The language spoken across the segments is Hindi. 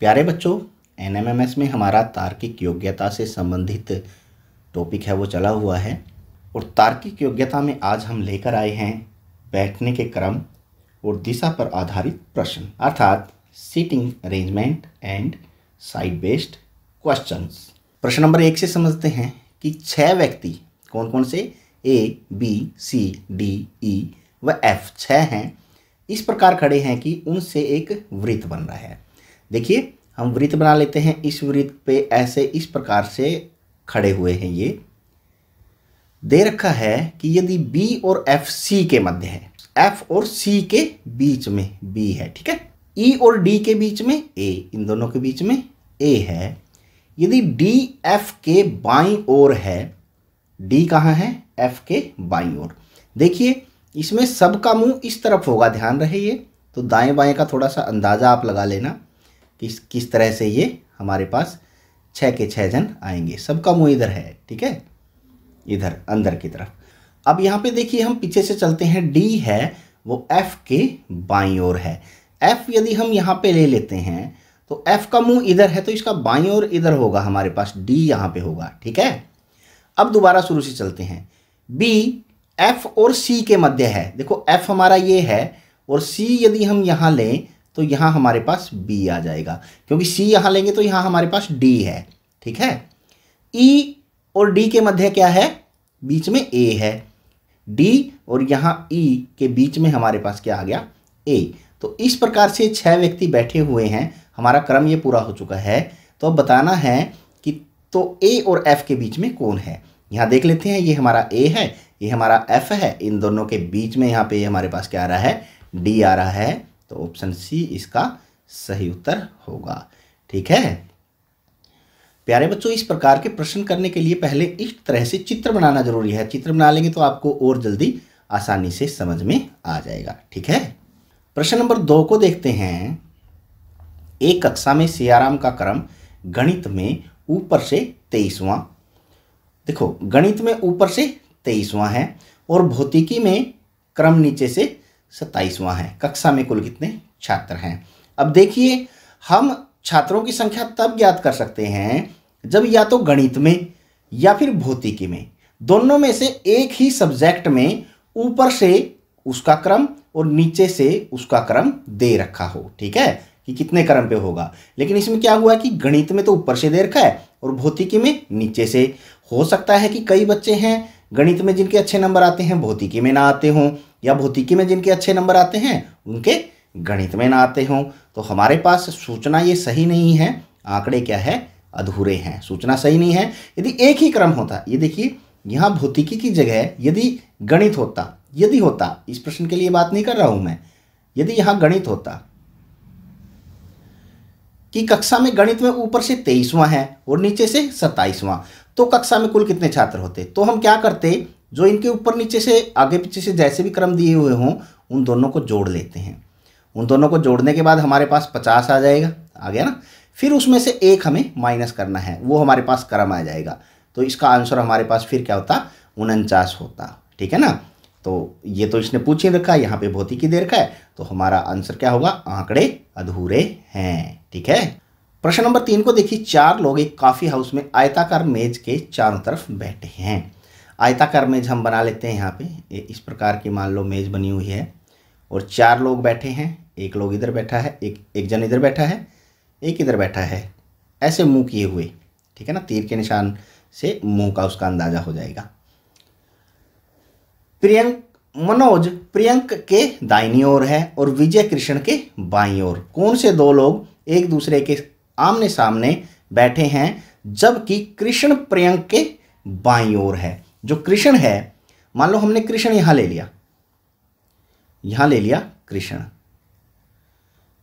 प्यारे बच्चों, एनएमएमएस में हमारा तार्किक योग्यता से संबंधित टॉपिक है वो चला हुआ है और तार्किक योग्यता में आज हम लेकर आए हैं बैठने के क्रम और दिशा पर आधारित प्रश्न अर्थात seating arrangement and side based questions. प्रश्न नंबर 1 से समझते हैं कि 6 व्यक्ति कौन कौन से A, B, C, D, E व F 6 हैं, इस प्रकार खड़े हैं कि उनसे एक वृत्त बन रहा है। देखिए, हम वृत्त बना लेते हैं। इस वृत्त पे ऐसे इस प्रकार से खड़े हुए हैं। ये दे रखा है कि यदि B और F C के मध्य है, F और C के बीच में B है, ठीक है, E और D के बीच में A, इन दोनों के बीच में A है। यदि D F के बाईं ओर है, D कहाँ है? F के बाईं ओर। देखिए, इसमें सबका मुंह इस तरफ होगा, ध्यान रहे। ये तो दाएं बाएं का थोड़ा सा अंदाज़ा आप लगा लेना कि किस तरह से ये हमारे पास 6 के 6 जन आएंगे। सबका मुंह इधर है, ठीक है, इधर अंदर की तरफ। अब यहाँ पे देखिए, हम पीछे से चलते हैं। D है वो F के बाईं ओर है। F यदि हम यहाँ पे ले लेते हैं तो F का मुंह इधर है तो इसका बाईं ओर इधर होगा, हमारे पास D यहाँ पे होगा, ठीक है। अब दोबारा शुरू से चलते हैं। B F और C के मध्य है। देखो, F हमारा ये है और C यदि हम यहाँ लें तो यहाँ हमारे पास B आ जाएगा, क्योंकि C यहाँ लेंगे तो यहाँ हमारे पास D है, ठीक है। E और D के मध्य क्या है? बीच में A है। D और यहाँ E के बीच में हमारे पास क्या आ गया? A। तो इस प्रकार से 6 व्यक्ति बैठे हुए हैं। हमारा क्रम ये पूरा हो चुका है। तो अब बताना है कि तो A और F के बीच में कौन है। यहाँ देख लेते हैं, ये हमारा A है, ये हमारा F है। इन दोनों के बीच में यहाँ पे हमारे पास क्या आ रहा है? D आ रहा है। तो ऑप्शन सी इसका सही उत्तर होगा, ठीक है। प्यारे बच्चों, इस प्रकार के प्रश्न करने के लिए पहले इस तरह से चित्र बनाना जरूरी है। चित्र बना लेंगे तो आपको और जल्दी आसानी से समझ में आ जाएगा, ठीक है। प्रश्न नंबर 2 को देखते हैं। एक कक्षा में सियाराम का क्रम गणित में ऊपर से 23वां, देखो गणित में ऊपर से 23वां है और भौतिकी में क्रम नीचे से 27वां है। कक्षा में कुल कितने छात्र हैं? अब देखिए, हम छात्रों की संख्या तब ज्ञात कर सकते हैं जब या तो गणित में या फिर भौतिकी में, दोनों में से एक ही सब्जेक्ट में ऊपर से उसका क्रम और नीचे से उसका क्रम दे रखा हो, ठीक है, कि कितने क्रम पे होगा। लेकिन इसमें क्या हुआ कि गणित में तो ऊपर से दे रखा है और भौतिकी में नीचे से। हो सकता है कि कई बच्चे हैं गणित में जिनके अच्छे नंबर आते हैं भौतिकी में ना आते हों, या भौतिकी में जिनके अच्छे नंबर आते हैं उनके गणित में ना आते हों। तो हमारे पास सूचना ये सही नहीं है, आंकड़े क्या है? अधूरे हैं, सूचना सही नहीं है। यदि एक ही क्रम होता, ये देखिए यहाँ भौतिकी की जगह यदि गणित होता, यदि होता, इस प्रश्न के लिए बात नहीं कर रहा हूं मैं, यदि यहाँ गणित होता कि कक्षा में गणित में ऊपर से 23वां है और नीचे से 27वां, तो कक्षा में कुल कितने छात्र होते? तो हम क्या करते, जो इनके ऊपर नीचे से आगे पीछे से जैसे भी क्रम दिए हुए हों उन दोनों को जोड़ लेते हैं। उन दोनों को जोड़ने के बाद हमारे पास 50 आ जाएगा, आ गया ना। फिर उसमें से एक हमें माइनस करना है, वो हमारे पास क्रम आ जाएगा। तो इसका आंसर हमारे पास फिर क्या होता? 49 होता, ठीक है ना। तो ये तो इसने पूछ ही रखा है, यहाँ पे भौतिकी दे रखा है, तो हमारा आंसर क्या होगा? आंकड़े अधूरे हैं, ठीक है। प्रश्न नंबर 3 को देखिए। 4 लोग एक कॉफी हाउस में आयताकार मेज के चारों तरफ बैठे हैं। आयताकार मेज हम बना लेते हैं। यहाँ पे इस प्रकार की मान लो मेज बनी हुई है और 4 लोग बैठे हैं। एक लोग इधर बैठा है, एक जन इधर बैठा है, एक इधर बैठा है, ऐसे मुंह किए हुए, ठीक है ना। तीर के निशान से मुंह का उसका अंदाजा हो जाएगा। मनोज प्रियंक के दाहिनी ओर है और विजय कृष्ण के बाईं ओर। कौन से 2 लोग एक दूसरे के आमने सामने बैठे हैं जबकि कृष्ण प्रियंक के बाईं ओर है? जो कृष्ण है, मान लो हमने कृष्ण यहां ले लिया, यहां ले लिया कृष्ण,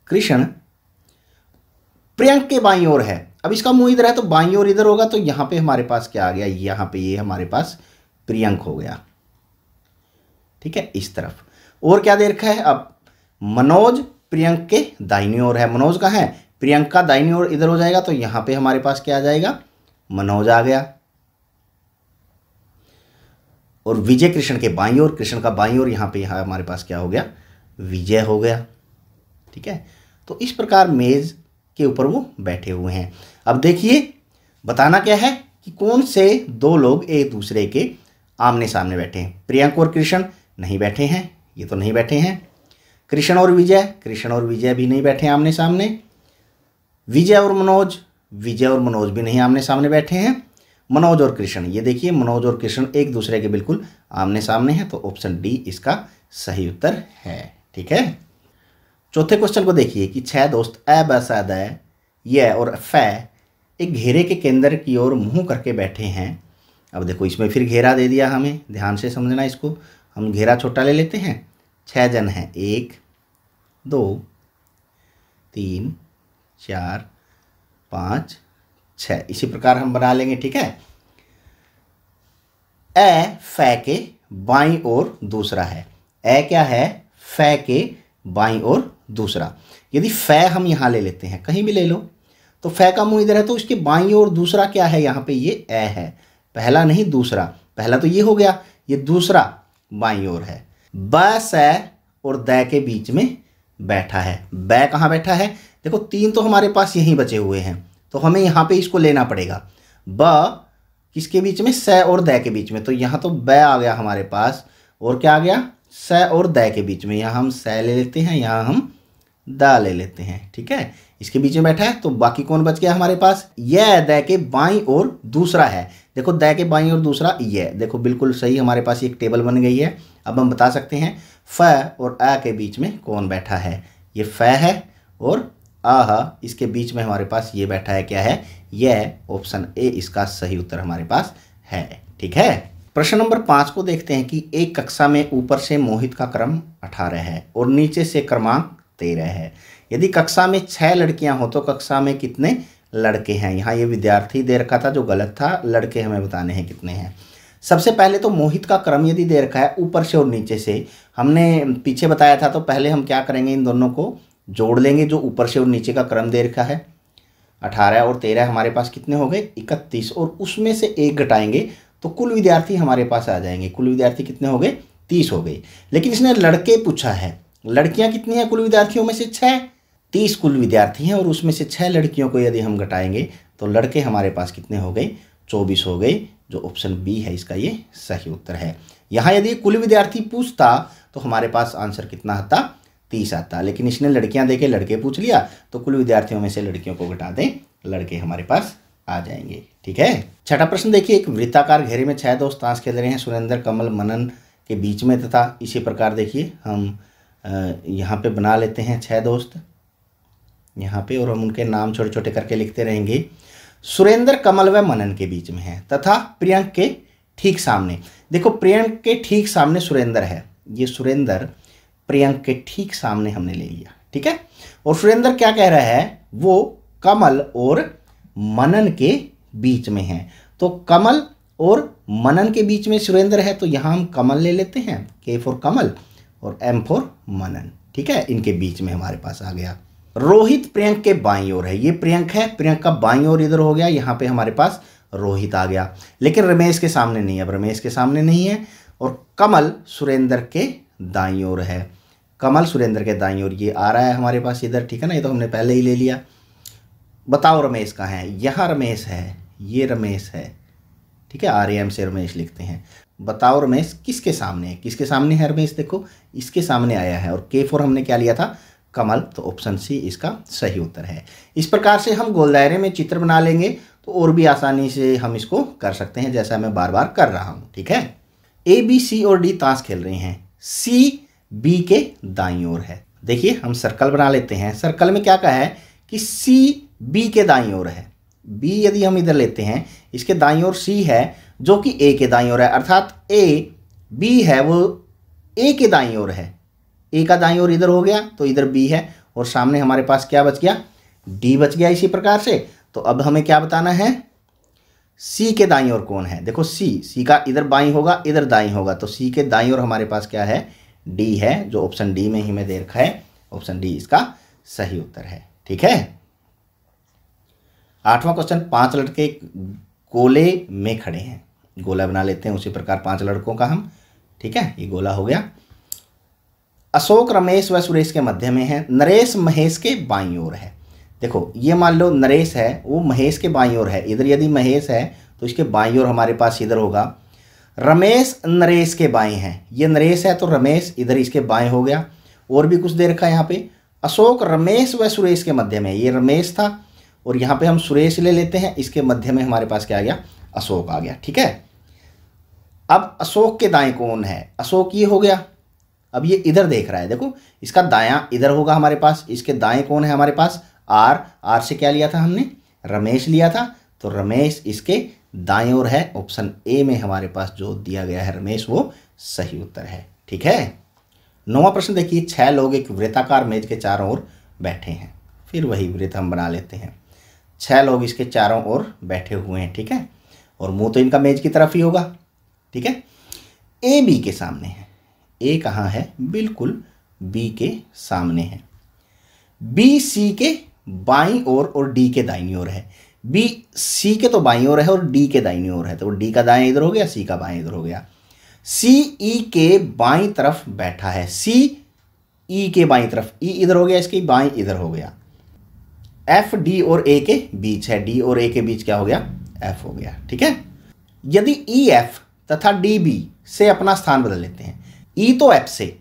कृष्ण प्रियंक के बाईं ओर है। अब इसका मुंह इधर है तो बाईं ओर इधर होगा, तो यहां पे हमारे पास क्या आ गया? यहां पे ये हमारे पास प्रियंक हो गया, ठीक है, इस तरफ। और क्या दे रखा है? अब मनोज प्रियंक के दाहिनी ओर है। मनोज कहाँ है? प्रियंक का दाहिनी ओर इधर हो जाएगा, तो यहां पे हमारे पास क्या आ जाएगा? मनोज आ गया। और विजय कृष्ण के बाईं ओर, कृष्ण का बाईं ओर, यहाँ हमारे पास क्या हो गया? विजय हो गया, ठीक है। तो इस प्रकार मेज के ऊपर वो बैठे हुए हैं। अब देखिए बताना क्या है कि कौन से दो लोग एक दूसरे के आमने सामने बैठे हैं। प्रियंक और कृष्ण नहीं बैठे हैं, ये तो नहीं बैठे हैं। कृष्ण और विजय भी नहीं बैठे आमने सामने। विजय और मनोज भी नहीं आमने सामने बैठे हैं। मनोज और कृष्ण, ये देखिए मनोज और कृष्ण एक दूसरे के बिल्कुल आमने सामने हैं, तो ऑप्शन डी इसका सही उत्तर है। ठीक है। चौथे क्वेश्चन को देखिए कि 6 दोस्त अ ब स द य और फ एक घेरे के केंद्र की ओर मुंह करके बैठे हैं। अब देखो इसमें फिर घेरा दे दिया, हमें ध्यान से समझना इसको। हम घेरा छोटा ले लेते हैं। 6 जन हैं, 1 2 3 4 5 6, इसी प्रकार हम बना लेंगे। ठीक है। ए फ के बाईं ओर दूसरा है। ए क्या है? फ के बाईं ओर दूसरा। यदि फ हम यहाँ ले लेते हैं, कहीं भी ले लो, तो फ का मुंह इधर है, तो उसके बाईं ओर दूसरा क्या है? यहाँ पे ये ए है, पहला नहीं दूसरा। पहला तो ये हो गया, ये दूसरा बाईं ओर है। ब स और द के बीच में बैठा है। ब कहाँ बैठा है? देखो 3 तो हमारे पास यहीं बचे हुए हैं, तो हमें यहाँ पे इसको लेना पड़ेगा। ब किसके बीच में? स और द के बीच में, तो यहाँ तो ब आ गया हमारे पास, और क्या आ गया? स और द के बीच में। यहाँ हम स ले लेते हैं, यहाँ हम द ले लेते हैं। ठीक है। इसके बीच में बैठा है, तो बाकी कौन बच गया हमारे पास? यह द के बाईं ओर दूसरा है। देखो द के बाईं ओर दूसरा ये, देखो बिल्कुल सही हमारे पास एक टेबल बन गई है। अब हम बता सकते हैं फ और अ के बीच में कौन बैठा है। ये फ है, और आह इसके बीच में हमारे पास ये बैठा है, क्या है? यह। ऑप्शन ए इसका सही उत्तर हमारे पास है। ठीक है। प्रश्न नंबर 5 को देखते हैं कि एक कक्षा में ऊपर से मोहित का क्रम 18 है और नीचे से क्रमांक 13 है। यदि कक्षा में 6 लड़कियां हो तो कक्षा में कितने लड़के हैं? यहाँ ये विद्यार्थी दे रखा था जो गलत था, लड़के हमें बताने हैं कितने हैं। सबसे पहले तो मोहित का क्रम यदि दे रखा है ऊपर से और नीचे से, हमने पीछे बताया था, तो पहले हम क्या करेंगे? इन दोनों को जोड़ लेंगे। जो ऊपर से और नीचे का क्रम दे रखा है 18 और 13 हमारे पास कितने हो गए? 31, और उसमें से 1 घटाएंगे तो कुल विद्यार्थी हमारे पास आ जाएंगे। कुल विद्यार्थी कितने हो गए? 30 हो गए। लेकिन इसने लड़के पूछा है, लड़कियां कितनी हैं? कुल विद्यार्थियों में से 6, 30 कुल विद्यार्थी हैं, और उसमें से 6 लड़कियों को यदि हम घटाएंगे तो लड़के हमारे पास कितने हो गए? 24 हो गए, जो ऑप्शन बी है इसका ये सही उत्तर है। यहाँ यदि कुल विद्यार्थी पूछता तो हमारे पास आंसर कितना आता? 30 आता। लेकिन इसने लड़कियां देके लड़के पूछ लिया, तो कुल विद्यार्थियों में से लड़कियों को घटा दें, लड़के हमारे पास आ जाएंगे। ठीक है। छठा प्रश्न देखिए, एक वृत्ताकार घेरे में 6 दोस्त ताश खेल रहे हैं। सुरेंद्र, कमल, मनन के बीच में तथा इसी प्रकार देखिए हम यहाँ पे बना लेते हैं 6 दोस्त यहाँ पे, और हम उनके नाम छोटे छोटे करके लिखते रहेंगे। सुरेंद्र, कमल व मनन के बीच में है तथा प्रियंक के ठीक सामने। देखो प्रियंक के ठीक सामने सुरेंद्र है, ये सुरेंद्र प्रियंक के ठीक सामने हमने ले लिया। ठीक है। और सुरेंद्र क्या कह रहा है? वो कमल और मनन के बीच में है, तो कमल और मनन के बीच में सुरेंद्र है, तो यहाँ हम कमल ले लेते हैं, के फॉर कमल और एम फॉर मनन। ठीक है। इनके बीच में हमारे पास आ गया। रोहित प्रियंक के बाईं ओर है, ये प्रियंक है, प्रियंक का बाईं ओर इधर हो गया, यहाँ पे हमारे पास रोहित आ गया। लेकिन रमेश के सामने नहीं, अब रमेश के सामने नहीं है। और कमल सुरेंद्र के दाईं ओर है, कमल सुरेंद्र के दाईं ओर ये आ रहा है हमारे पास इधर। ठीक है ना, ये तो हमने पहले ही ले लिया। बताओ रमेश कहाँ है? यहाँ रमेश है, ये रमेश है। ठीक है, आर्यम से रमेश लिखते हैं। बताओ रमेश किसके सामने है? किसके सामने है रमेश? देखो इसके सामने आया है, और के फॉर हमने क्या लिया था? कमल, तो ऑप्शन सी इसका सही उत्तर है। इस प्रकार से हम गोल दायरे में चित्र बना लेंगे तो और भी आसानी से हम इसको कर सकते हैं, जैसा मैं बार बार कर रहा हूँ। ठीक है। ए, बी, सी और डी ताश खेल रहे हैं। सी बी के दाईं ओर है। देखिए हम सर्कल बना लेते हैं। सर्कल में क्या कहा है कि सी बी के दाईं ओर है। बी यदि हम इधर लेते हैं, इसके दाईं ओर सी है जो कि ए के दाईं ओर है, अर्थात ए बी है वो ए के दाईं ओर है। ए का दाईं ओर इधर हो गया, तो इधर बी है, और सामने हमारे पास क्या बच गया? डी बच गया। इसी प्रकार से तो अब हमें क्या बताना है? सी के दाईं ओर कौन है? देखो सी का इधर बाईं होगा, इधर दाईं होगा, तो सी के दाईं ओर हमारे पास क्या है? डी है, जो ऑप्शन डी में ही हमें दे रखा है। ऑप्शन डी इसका सही उत्तर है। ठीक है। 8वां क्वेश्चन, 5 लड़के गोले में खड़े हैं। गोला बना लेते हैं उसी प्रकार 5 लड़कों का हम। ठीक है, ये गोला हो गया। अशोक रमेश व सुरेश के मध्य में है। नरेश महेश के बाईं ओर है। देखो ये मान लो नरेश है, वो महेश के बाईं ओर है। इधर यदि महेश है तो इसके बाईं ओर हमारे पास इधर होगा। रमेश नरेश के बाएं है, ये नरेश है तो रमेश इधर इसके बाएं हो गया। और भी कुछ दे रखा है यहाँ पे। अशोक रमेश व सुरेश के मध्य में, ये रमेश था और यहाँ पे हम सुरेश ले लेते हैं, इसके मध्य में हमारे पास क्या आ गया, अशोक आ गया। ठीक है, अब अशोक के दाएं कौन है, अशोक ये हो गया। अब ये इधर देख रहा है, देखो इसका दायां इधर होगा हमारे पास, इसके दाएं कौन है हमारे पास, आर से क्या लिया था हमने, रमेश लिया था, तो रमेश इसके दाएं ओर है। ऑप्शन ए में हमारे पास जो दिया गया है रमेश वो सही उत्तर है। ठीक है, 9वां प्रश्न देखिए, 6 लोग एक वृत्ताकार मेज के चारों ओर बैठे हैं। फिर वही वृत्त हम बना लेते हैं। 6 लोग इसके चारों ओर बैठे हुए हैं। ठीक है, और मुंह तो इनका मेज की तरफ ही होगा। ठीक है, ए बी के सामने है। ए कहाँ है, बिल्कुल बी के सामने है। बी सी के बाईं ओर और डी के दाईं ओर है। बी सी के तो बाईं ओर है और डी के दाईं ओर है, तो डी का दाएं इधर हो गया, सी का बाएं इधर हो गया। सी ई के बाईं तरफ बैठा है, सी ई के बाईं तरफ, ई इधर हो गया, इसकी बाईं इधर हो गया। एफ डी और ए के बीच है, डी और ए के बीच क्या हो गया, एफ हो गया। ठीक है, यदि ई एफ तथा डी बी से अपना स्थान बदल लेते हैं, ई तो एफ से,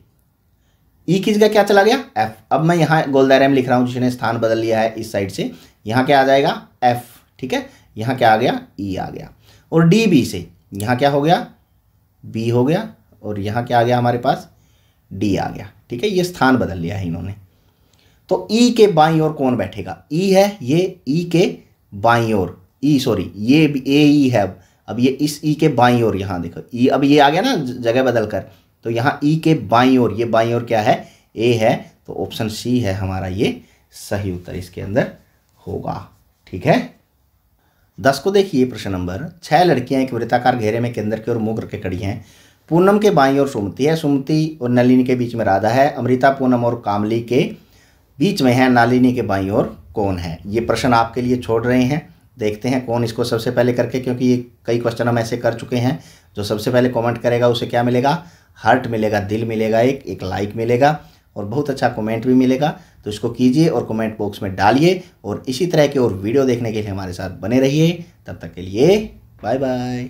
ई किस जगह क्या चला गया, एफ। अब मैं यहाँ गोल दायरे में लिख रहा हूँ जिसने स्थान बदल लिया है इस साइड से, यहाँ क्या आ जाएगा, एफ। ठीक है, यहाँ क्या आ गया, ई आ गया। और डी बी से यहाँ क्या हो गया, बी हो गया, और यहाँ क्या आ गया हमारे पास, डी आ गया। ठीक है, ये स्थान बदल लिया है इन्होंने। तो ई के बाईं ओर कौन बैठेगा, ई है, ये ई के बाईं ओर, ई सॉरी ये ए ई है। अब ये इस ई के बाईं ओर, यहाँ देखो ई, अब ये आ गया ना जगह बदल कर, तो यहाँ ई के बाईं ओर, ये बाईं ओर क्या है, ए है, तो ऑप्शन सी है हमारा ये सही उत्तर इसके अंदर होगा। ठीक है, 10 को देखिए, प्रश्न नंबर 6 लड़कियां एक वृत्ताकार घेरे में केंद्र की ओर मुंह करके खड़ी हैं। पूनम के बाईं ओर सुमति है, सुमति और नलिनी के बीच में राधा है, अमृता पूनम और कामली के बीच में है, नलिनी के बाईं ओर कौन है। ये प्रश्न आपके लिए छोड़ रहे हैं, देखते हैं कौन इसको सबसे पहले करके, क्योंकि ये कई क्वेश्चन हम ऐसे कर चुके हैं। जो सबसे पहले कमेंट करेगा उसे क्या मिलेगा, हार्ट मिलेगा, दिल मिलेगा, एक लाइक मिलेगा और बहुत अच्छा कमेंट भी मिलेगा। तो इसको कीजिए और कमेंट बॉक्स में डालिए, और इसी तरह के और वीडियो देखने के लिए हमारे साथ बने रहिए। तब तक के लिए बाय बाय।